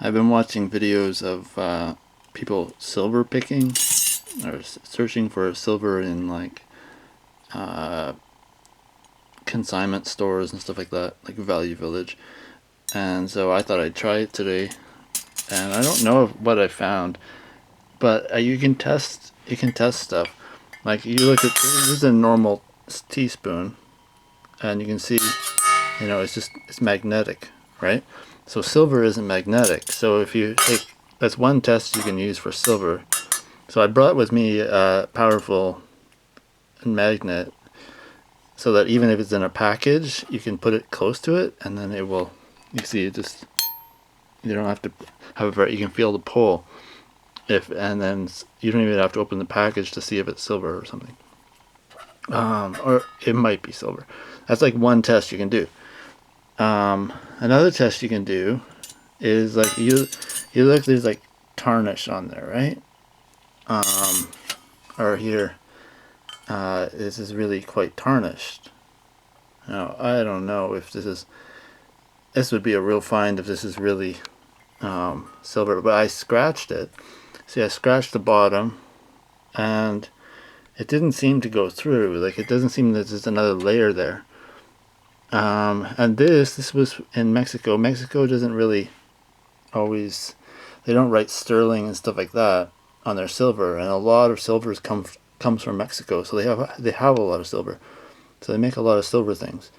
I've been watching videos of people silver picking or searching for silver in like consignment stores and stuff like that, like Value Village. And so I thought I'd try it today, and I don't know what I found, but you can test stuff. Like you look at this is a normal teaspoon, and you can see, it's magnetic, right? So silver isn't magnetic. So if you take, that's one test you can use for silver. So I brought with me a powerful magnet, so that even if it's in a package, you can put it close to it, and then it will. You see, you don't have to have you can feel the pull. And then you don't even have to open the package to see if it's silver or something. Or it might be silver. That's like one test you can do. Another test you can do is like you look, there's like tarnish on there, right? Or here, this is really quite tarnished. Now I don't know if this would be a real find if this is really silver, but I scratched it. See, I scratched the bottom, and it didn't seem to go through. Like, it doesn't seem that there's another layer there. And this was in Mexico. Mexico doesn't really always, they don't write sterling and stuff like that on their silver, and a lot of silvers comes from Mexico, so they have a lot of silver. So they make a lot of silver things.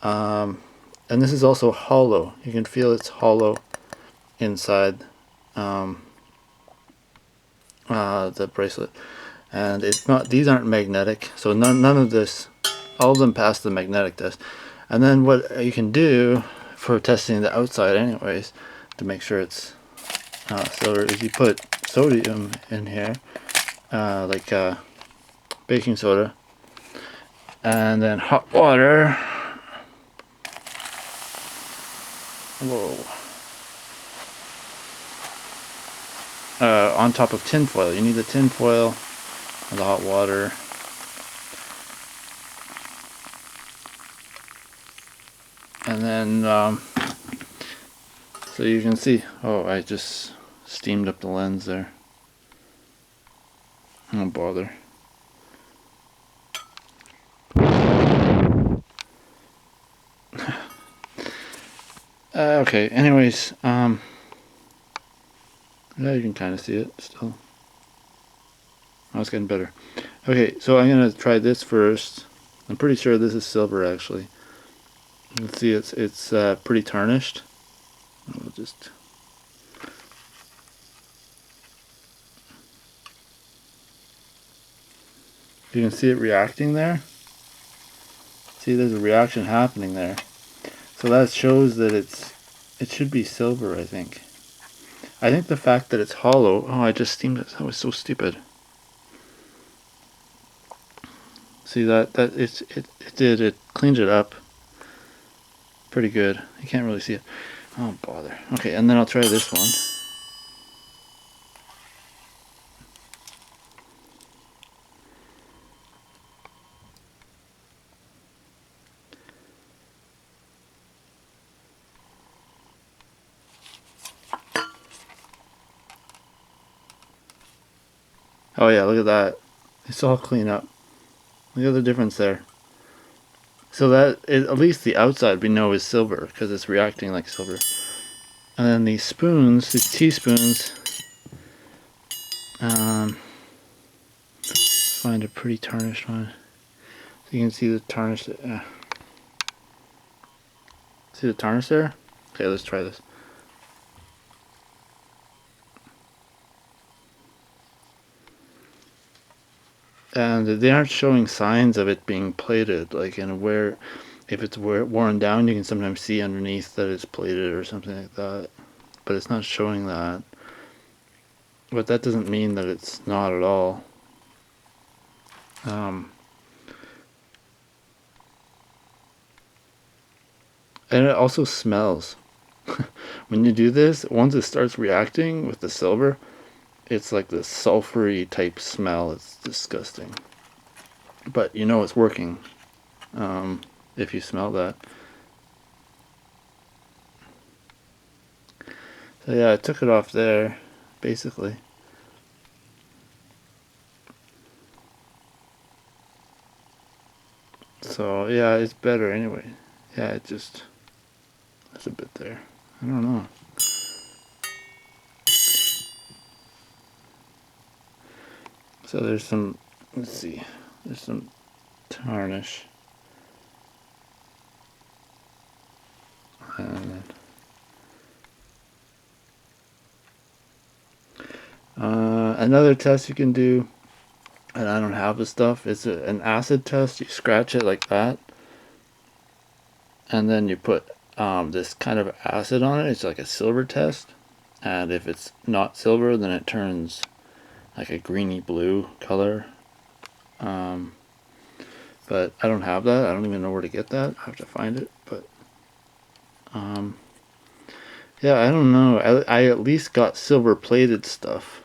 And this is also hollow. You can feel it's hollow inside the bracelet, and it's not. These aren't magnetic, so none of this. All of them pass the magnetic test. And then what you can do for testing the outside, anyways, to make sure it's silver, is you put sodium in here, like baking soda, and then hot water. Whoa. On top of tin foil. You need the tin foil and the hot water. And then, so you can see, oh, I just steamed up the lens there. Don't bother. Okay, anyways, yeah, you can kind of see it still. Oh, it's getting better. Okay, so I'm gonna try this first. I'm pretty sure this is silver, actually. You can see it's pretty tarnished. We'll just. You can see it reacting there. See, there's a reaction happening there. So that shows that it should be silver, I think. I think the fact that it's hollow. Oh, I just steamed it. That was so stupid. See that it cleaned it up pretty good. You can't really see it. Oh, bother. Okay, and then I'll try this one. Oh yeah, look at that. It's all clean up. Look at the difference there. So that at least the outside we know is silver because it's reacting like silver. And then these spoons, these teaspoons, find a pretty tarnished one. So you can see the tarnish. See the tarnish there? Okay, let's try this. And they aren't showing signs of it being plated, like if it's worn down, you can sometimes see underneath that it's plated or something like that, but it's not showing that. But that doesn't mean that it's not at all. And it also smells. When you do this, once it starts reacting with the silver, it's like this sulfury type smell. It's disgusting. But you know it's working if you smell that. So yeah, I took it off there, basically. So yeah, it's better anyway. Yeah, it just, there's a bit there. I don't know. So there's some, let's see, there's some tarnish. And another test you can do, and I don't have the stuff, is an acid test. You scratch it like that, and then you put this kind of acid on it. It's like a silver test, and if it's not silver, then it turns like a greeny blue color. But I don't have that. I don't even know where to get that. I have to find it. But yeah, I don't know. I at least got silver plated stuff.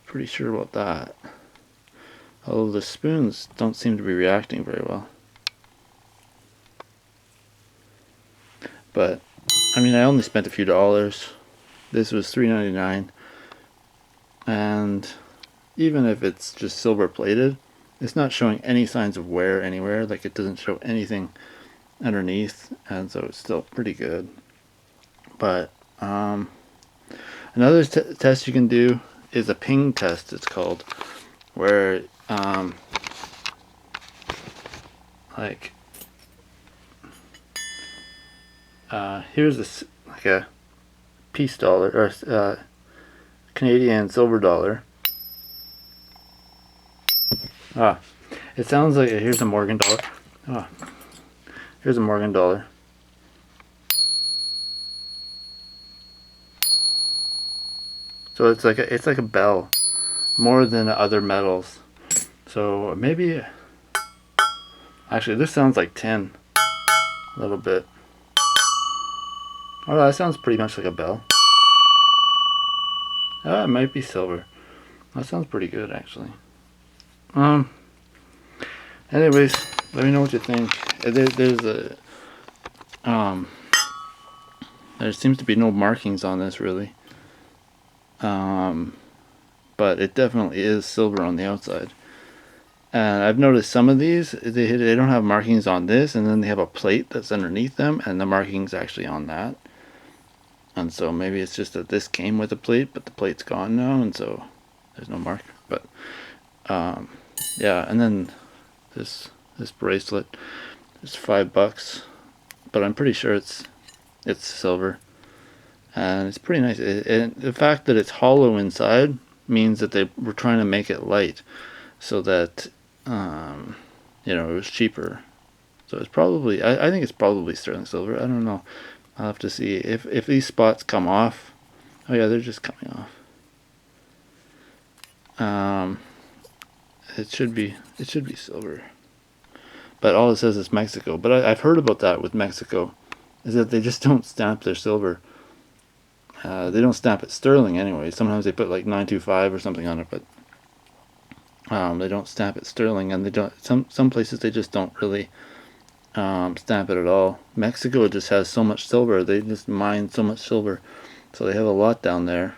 Pretty sure about that. Although the spoons don't seem to be reacting very well. But I mean, I only spent a few dollars. This was $3.99, and even if it's just silver plated, it's not showing any signs of wear anywhere. Like, it doesn't show anything underneath, and so it's still pretty good. But another test you can do is a ping test, it's called, where like here's this, like a peace dollar, or Canadian silver dollar. It sounds like, here's a Morgan dollar. Here's a Morgan dollar. So it's like a bell, more than other metals. So maybe, actually this sounds like tin, a little bit. Oh, that sounds pretty much like a bell. It might be silver. That sounds pretty good, actually. Anyways, let me know what you think. There seems to be no markings on this, really. But it definitely is silver on the outside. And I've noticed some of these, they don't have markings on this, and then they have a plate that's underneath them, and the marking's actually on that. And so maybe it's just that this came with a plate, but the plate's gone now, and so there's no mark. But yeah, and then this bracelet is $5, but I'm pretty sure it's silver, and it's pretty nice. And the fact that it's hollow inside means that they were trying to make it light, so that it was cheaper. So it's probably, I think it's probably sterling silver. I don't know. I'll have to see if these spots come off. Oh yeah, they're just coming off. It should be silver. But all it says is Mexico. But I've heard about that with Mexico, is that they just don't stamp their silver. They don't stamp it sterling anyway. Sometimes they put like 925 or something on it, but they don't stamp it sterling, and they don't. Some places they just don't really stamp it at all. Mexico just has so much silver. They just mine so much silver, so they have a lot down there,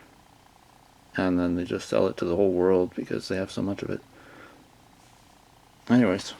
and then they just sell it to the whole world because they have so much of it. Anyways.